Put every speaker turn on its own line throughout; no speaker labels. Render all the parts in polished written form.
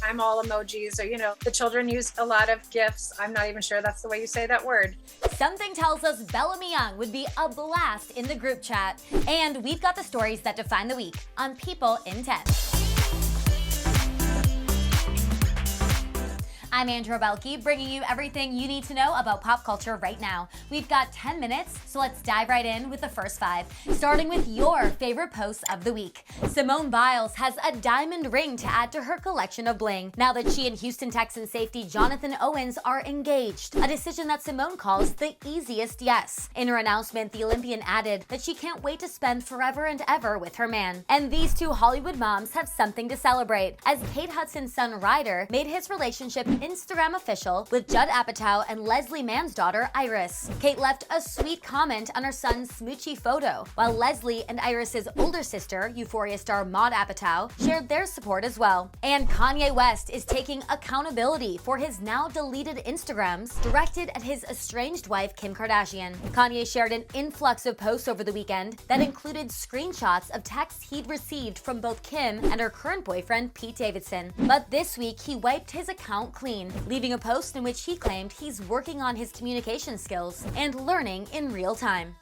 I'm all emojis, or, the children use a lot of GIFs. I'm not even sure that's the way you say that word.
Something tells us Bellamy Young would be a blast in the group chat. And we've got the stories that define the week on People in 10. I'm Andrew Belke, bringing you everything you need to know about pop culture right now. We've got 10 minutes, so let's dive right in with the first 5, starting with your favorite posts of the week. Simone Biles has a diamond ring to add to her collection of bling, now that she and Houston Texans safety Jonathan Owens are engaged, a decision that Simone calls the easiest yes. In her announcement, the Olympian added that she can't wait to spend forever and ever with her man. And these two Hollywood moms have something to celebrate, as Kate Hudson's son Ryder made his relationship Instagram official with Judd Apatow and Leslie Mann's daughter Iris. Kate left a sweet comment on her son's smoochy photo, while Leslie and Iris's older sister, Euphoria star Maude Apatow, shared their support as well. And Kanye West is taking accountability for his now deleted Instagrams directed at his estranged wife Kim Kardashian. Kanye shared an influx of posts over the weekend that included screenshots of texts he'd received from both Kim and her current boyfriend Pete Davidson. But this week he wiped his account clean, leaving a post in which he claimed he's working on his communication skills and learning in real time.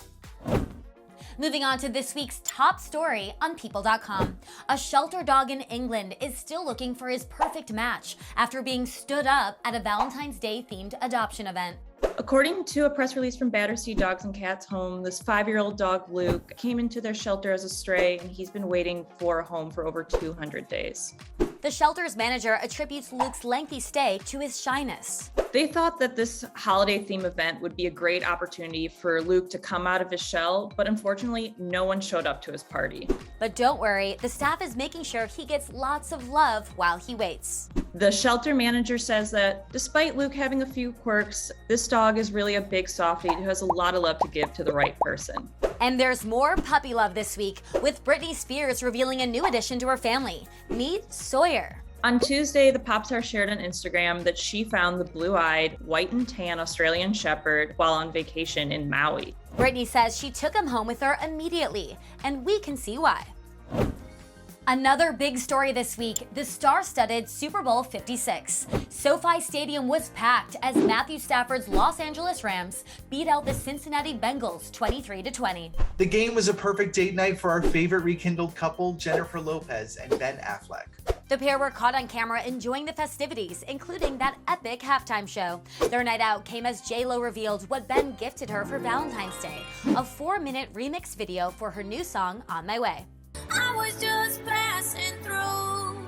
Moving on to this week's top story on People.com. A shelter dog in England is still looking for his perfect match after being stood up at a Valentine's Day themed adoption event.
According to a press release from Battersea Dogs and Cats Home, this 5-year-old dog, Luke, came into their shelter as a stray, and he's been waiting for a home for over 200 days.
The shelter's manager attributes Luke's lengthy stay to his shyness.
They thought that this holiday theme event would be a great opportunity for Luke to come out of his shell, but unfortunately, no one showed up to his party.
But don't worry, the staff is making sure he gets lots of love while he waits.
The shelter manager says that despite Luke having a few quirks, this dog is really a big softie who has a lot of love to give to the right person.
And there's more puppy love this week, with Britney Spears revealing a new addition to her family. Meet Sawyer.
On Tuesday, the pop star shared on Instagram that she found the blue-eyed, white and tan Australian Shepherd while on vacation in Maui.
Britney says she took him home with her immediately, and we can see why. Another big story this week, the star-studded Super Bowl 56. SoFi Stadium was packed as Matthew Stafford's Los Angeles Rams beat out the Cincinnati Bengals 23-20.
The game was a perfect date night for our favorite rekindled couple, Jennifer Lopez and Ben Affleck.
The pair were caught on camera enjoying the festivities, including that epic halftime show. Their night out came as J.Lo revealed what Ben gifted her for Valentine's Day, a 4-minute remix video for her new song, On My Way.
I was just passing through.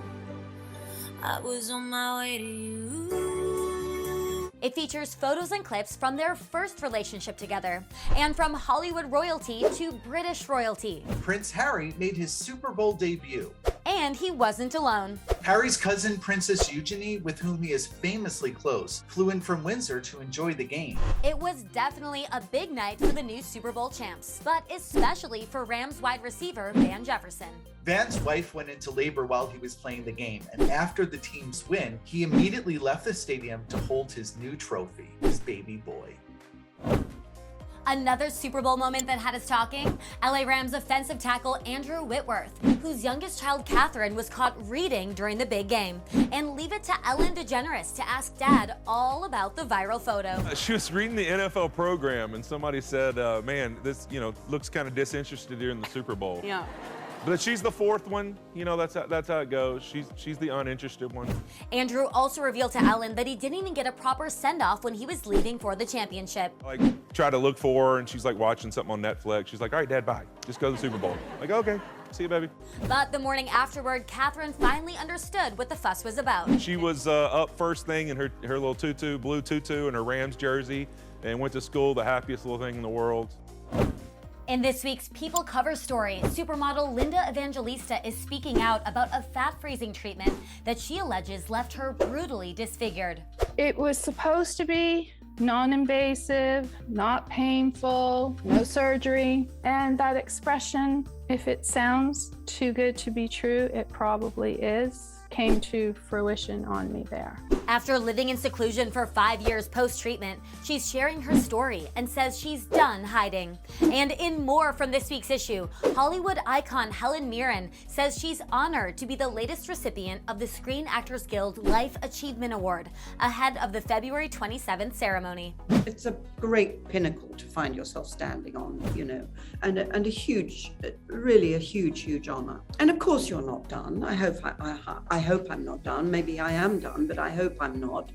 I was on my way to you.
It features photos and clips from their first relationship together, and from Hollywood royalty to British royalty.
Prince Harry made his Super Bowl debut.
And he wasn't alone.
Harry's cousin, Princess Eugenie, with whom he is famously close, flew in from Windsor to enjoy the game.
It was definitely a big night for the new Super Bowl champs, but especially for Rams wide receiver Van Jefferson.
Van's wife went into labor while he was playing the game, and after the team's win, he immediately left the stadium to hold his new trophy, his baby boy.
Another Super Bowl moment that had us talking, LA Rams offensive tackle Andrew Whitworth, whose youngest child Catherine was caught reading during the big game. And leave it to Ellen DeGeneres to ask Dad all about the viral photo.
She was reading the NFL program and somebody said, man, this looks kind of disinterested during the Super Bowl.
Yeah.
But she's the fourth one. That's how it goes. She's the uninterested one.
Andrew also revealed to Ellen that he didn't even get a proper send-off when he was leaving for the championship.
Like, try to look for her, and she's like watching something on Netflix. She's like, all right, Dad, bye. Just go to the Super Bowl. Like, okay, see you, baby.
But the morning afterward, Catherine finally understood what the fuss was about.
She was up first thing in her little tutu, blue tutu, and her Rams jersey, and went to school, the happiest little thing in the world.
In this week's People cover story, supermodel Linda Evangelista is speaking out about a fat-freezing treatment that she alleges left her brutally disfigured.
It was supposed to be non-invasive, not painful, no surgery, and that expression, if it sounds too good to be true, it probably is, came to fruition on me there.
After living in seclusion for 5 years post-treatment, she's sharing her story and says she's done hiding. And in more from this week's issue, Hollywood icon Helen Mirren says she's honored to be the latest recipient of the Screen Actors Guild Life Achievement Award, ahead of the February 27th ceremony.
It's a great pinnacle to find yourself standing on, you know, and a huge, really a huge honor. And of course you're not done. I hope I'm not done. Maybe I am done, but I hope I'm not.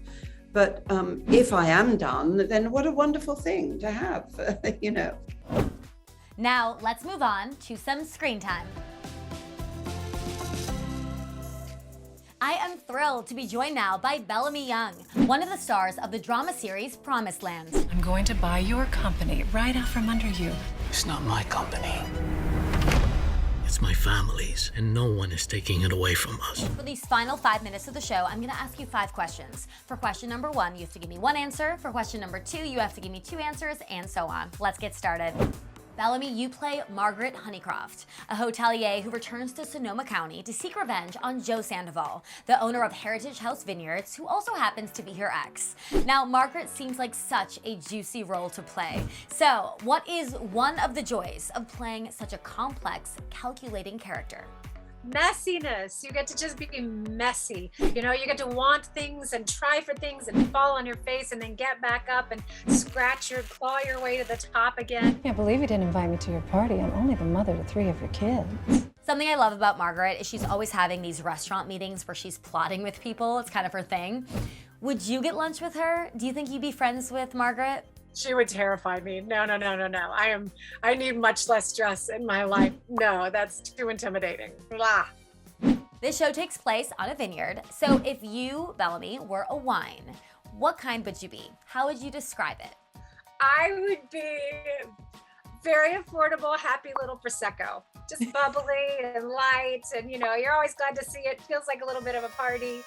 But if I am done, then what a wonderful thing to have, you know.
Now let's move on to some screen time. I am thrilled to be joined now by Bellamy Young, one of the stars of the drama series Promised Land.
I'm going to buy your company right out from under you.
It's not my company. It's my family's, and no one is taking it away from us.
For these final 5 minutes of the show, I'm gonna ask you 5 questions. For question number 1, you have to give me 1 answer. For question number 2, you have to give me 2 answers, and so on. Let's get started. Bellamy, you play Margaret Honeycroft, a hotelier who returns to Sonoma County to seek revenge on Joe Sandoval, the owner of Heritage House Vineyards, who also happens to be her ex. Now, Margaret seems like such a juicy role to play. So, what is one of the joys of playing such a complex, calculating character?
Messiness. You get to just be messy. You know, you get to want things and try for things and fall on your face and then get back up and claw your way to the top again.
Can't believe you didn't invite me to your party. I'm only the mother to 3 of your kids.
Something I love about Margaret is she's always having these restaurant meetings where she's plotting with people. It's kind of her thing. Would you get lunch with her? Do you think you'd be friends with Margaret?
She would terrify me. No. I need much less stress in my life. No, that's too intimidating. Blah.
This show takes place on a vineyard. So if you, Bellamy, were a wine, what kind would you be? How would you describe it?
I would be very affordable, happy little Prosecco. Just bubbly and light, and you know, you're always glad to see it. Feels like a little bit of a party.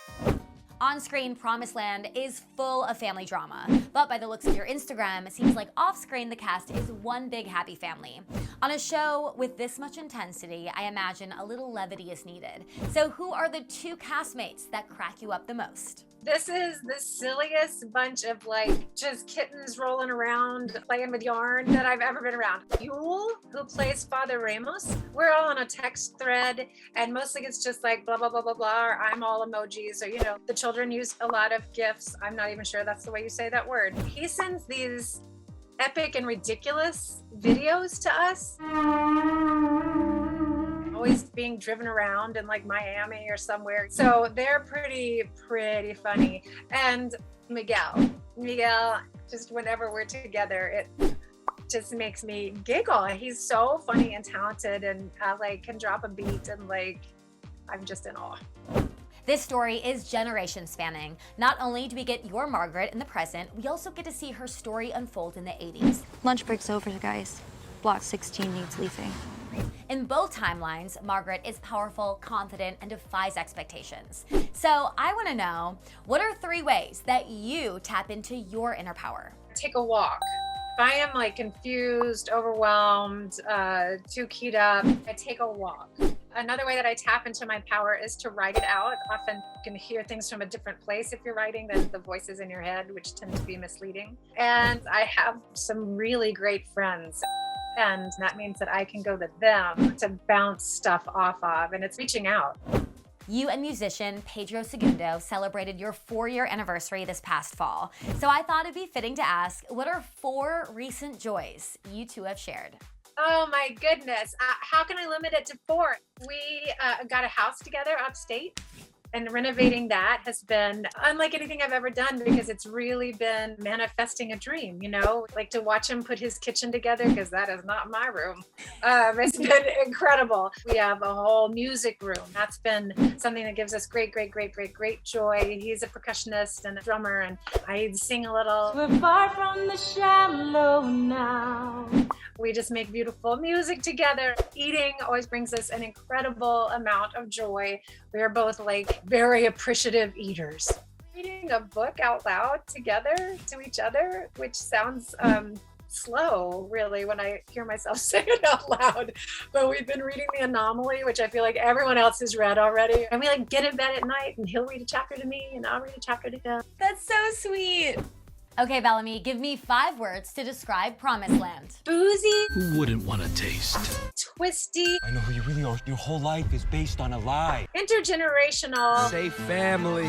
On-screen, Promised Land is full of family drama, but by the looks of your Instagram, it seems like off-screen the cast is one big happy family. On a show with this much intensity, I imagine a little levity is needed. So who are the 2 castmates that crack you up the most?
This is the silliest bunch of like just kittens rolling around playing with yarn that I've ever been around. Yule, who plays Father Ramos, we're all on a text thread and mostly it's just like blah, blah, blah, blah, blah, or I'm all emojis, or you know, the children use a lot of GIFs. I'm not even sure that's the way you say that word. He sends these epic and ridiculous videos to us. Always being driven around in like Miami or somewhere. So they're pretty funny. And Miguel, just whenever we're together, it just makes me giggle. He's so funny and talented and like can drop a beat and like, I'm just in awe.
This story is generation spanning. Not only do we get your Margaret in the present, we also get to see her story unfold in the 80s.
Lunch break's over, guys. Block 16 needs leafing.
In both timelines, Margaret is powerful, confident, and defies expectations. So I want to know, what are 3 ways that you tap into your inner power?
Take a walk. If I am like confused, overwhelmed, too keyed up, I take a walk. Another way that I tap into my power is to write it out. Often you can hear things from a different place if you're writing than the voices in your head, which tend to be misleading. And I have some really great friends. And that means that I can go to them to bounce stuff off of, and it's reaching out.
You and musician Pedro Segundo celebrated your 4-year anniversary this past fall. So I thought it'd be fitting to ask, what are 4 recent joys you 2 have shared?
Oh my goodness. How can I limit it to 4? We got a house together upstate. And renovating that has been unlike anything I've ever done because it's really been manifesting a dream, you know, like to watch him put his kitchen together because that is not my room. It's been incredible. We have a whole music room. That's been something that gives us great joy. He's a percussionist and a drummer and I sing a little. We're far from the shallow now. We just make beautiful music together. Eating always brings us an incredible amount of joy. We are both like very appreciative eaters. Reading a book out loud together to each other, which sounds slow, really, when I hear myself say it out loud. But we've been reading The Anomaly, which I feel like everyone else has read already. And we like get in bed at night and he'll read a chapter to me and I'll read a chapter to him.
That's so sweet. Okay, Bellamy, give me 5 words to describe Promised Land.
Boozy,
Who wouldn't want to taste?
twisty,
I know who you really are. Your whole life is based on a lie.
intergenerational,
Say family.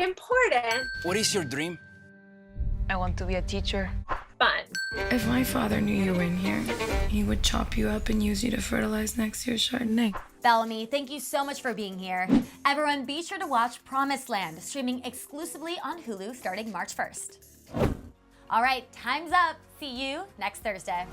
important,
What is your dream?
I want to be a teacher.
fun.
If my father knew you were in here, he would chop you up and use you to fertilize next year's Chardonnay.
Bellamy, thank you so much for being here. Everyone, be sure to watch Promised Land, streaming exclusively on Hulu starting March 1st. All right, time's up. See you next Thursday.